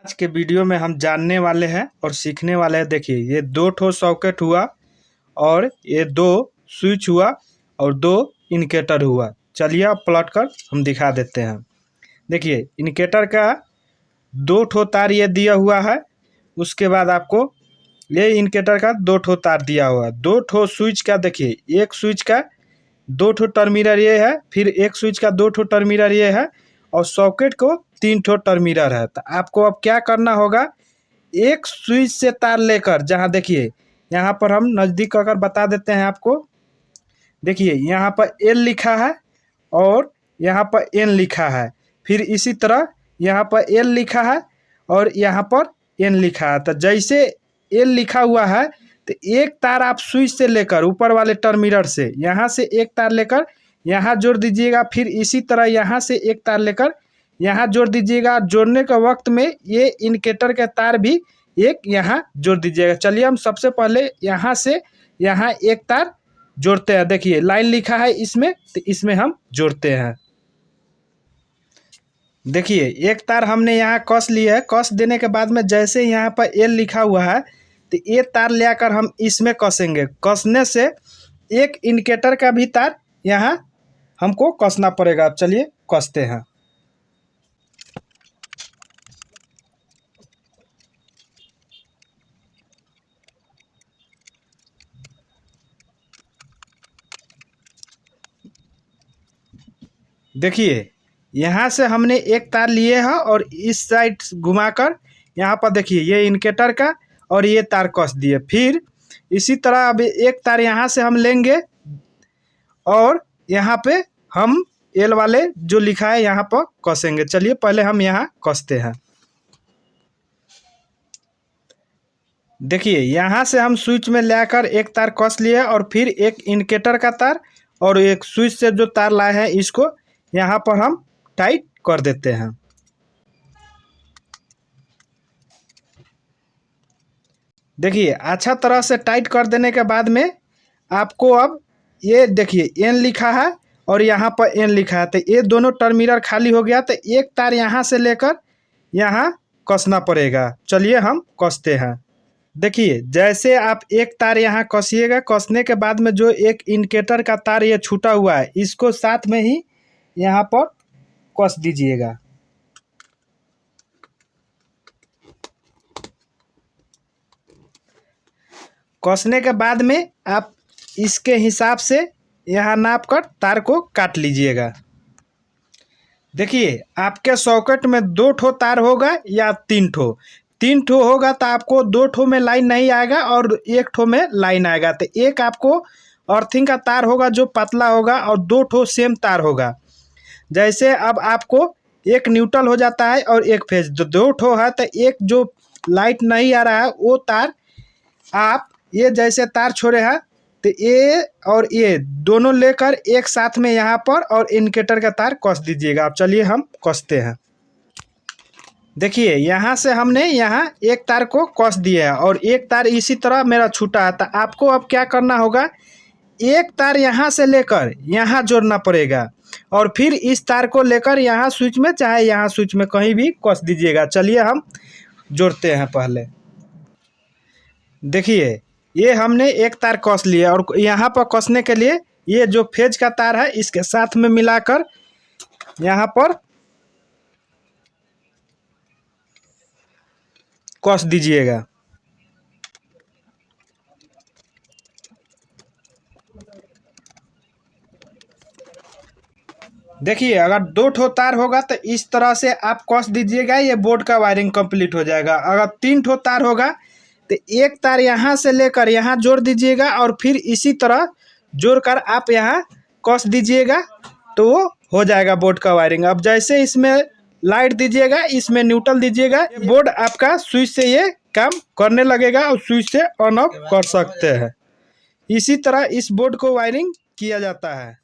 आज के वीडियो में हम जानने वाले हैं और सीखने वाले हैं। देखिए, ये 2 ठो सॉकेट हुआ और ये 2 स्विच हुआ और 2 इंडिकेटर हुआ। चलिए अब प्लॉट कर हम दिखा देते हैं। देखिए, इंडिकेटर का 2 ठो तार ये दिया हुआ है। उसके बाद आपको ये इंडिकेटर का 2 ठो तार दिया हुआ है। 2 ठो स्विच का देखिए, एक स्विच का 2 ठो टर्मिनल ये है, फिर एक स्विच का 2 ठो टर्मिनल ये है और सॉकेट को 3 ठो टर्मिनल है। तो आपको अब क्या करना होगा, एक स्विच से तार लेकर, जहां देखिए यहाँ पर हम नज़दीक अगर बता देते हैं आपको। देखिए यहाँ पर एल लिखा है और यहाँ पर एन लिखा है, फिर इसी तरह यहाँ पर एल लिखा है और यहाँ पर एन लिखा है। तो जैसे एल लिखा हुआ है तो एक तार आप स्विच से लेकर ऊपर वाले टर्मिनल से यहाँ से एक तार लेकर यहाँ जोड़ दीजिएगा, फिर इसी तरह यहाँ से एक तार लेकर यहाँ जोड़ दीजिएगा। जोड़ने के वक्त में ये इंडिकेटर के तार भी एक यहाँ जोड़ दीजिएगा। चलिए हम सबसे पहले यहाँ से यहाँ एक तार जोड़ते हैं। देखिए लाइन लिखा है इसमें, तो इसमें हम जोड़ते हैं। देखिए एक तार हमने यहाँ कस लिया है। कस देने के बाद में जैसे यहाँ पर एल लिखा हुआ है तो ये तार ले आकर हम इसमें कसेंगे। कसने से एक इंडिकेटर का भी तार यहाँ हमको कसना पड़ेगा। अब चलिए कसते हैं। देखिए यहाँ से हमने एक तार लिए है और इस साइड घुमाकर यहाँ पर देखिए ये इंडिकेटर का और ये तार कस दिए। फिर इसी तरह अब एक तार यहाँ से हम लेंगे और यहाँ पे हम एल वाले जो लिखा है यहाँ पर कसेंगे। चलिए पहले हम यहाँ कसते हैं। देखिए यहाँ से हम स्विच में लाकर एक तार कस लिए और फिर एक इंडिकेटर का तार और एक स्विच से जो तार लाए हैं इसको यहाँ पर हम टाइट कर देते हैं। देखिए अच्छा तरह से टाइट कर देने के बाद में आपको अब ये देखिए एन लिखा है और यहाँ पर एन लिखा है, तो ये दोनों टर्मिनल खाली हो गया। तो एक तार यहाँ से लेकर यहाँ कसना पड़ेगा। चलिए हम कसते हैं। देखिए जैसे आप एक तार यहाँ कसिएगा, कसने के बाद में जो एक इंडिकेटर का तार ये छूटा हुआ है इसको साथ में ही यहाँ पर कस दीजिएगा। कसने के बाद में आप इसके हिसाब से यहाँ नाप कर तार को काट लीजिएगा। देखिए आपके सॉकेट में 2 ठो तार होगा या 3 ठो। 3 ठो होगा तो आपको 2 ठो में लाइन नहीं आएगा और 1 ठो में लाइन आएगा। तो एक आपको अर्थिंग का तार होगा जो पतला होगा और 2 ठो सेम तार होगा। जैसे अब आपको एक न्यूट्रल हो जाता है और एक फेज, 2 ठो है तो एक जो लाइट नहीं आ रहा है वो तार आप ये जैसे तार छोड़े हैं तो ये और ये दोनों लेकर एक साथ में यहाँ पर और इंडिकेटर का तार कस दीजिएगा। अब चलिए हम कसते हैं। देखिए यहाँ से हमने यहाँ एक तार को कस दिया है और एक तार इसी तरह मेरा छूटा है। तो आपको अब क्या करना होगा, एक तार यहाँ से लेकर यहाँ जोड़ना पड़ेगा और फिर इस तार को लेकर यहाँ स्विच में चाहे यहाँ स्विच में कहीं भी कस दीजिएगा। चलिए हम जोड़ते हैं पहले। देखिए ये हमने एक तार कस लिया और यहाँ पर कसने के लिए ये जो फेज का तार है इसके साथ में मिलाकर यहाँ पर कस दीजिएगा। देखिए अगर 2 ठो तार होगा तो इस तरह से आप कस दीजिएगा, ये बोर्ड का वायरिंग कंप्लीट हो जाएगा। अगर 3 ठो तार होगा तो एक तार यहाँ से लेकर यहाँ जोड़ दीजिएगा और फिर इसी तरह जोड़कर आप यहाँ कस दीजिएगा तो वो हो जाएगा बोर्ड का वायरिंग। अब जैसे इसमें लाइट दीजिएगा, इसमें न्यूट्रल दीजिएगा, बोर्ड आपका स्विच से ये काम करने लगेगा और स्विच से ऑन ऑफ कर सकते हैं। इसी तरह इस बोर्ड को वायरिंग किया जाता है।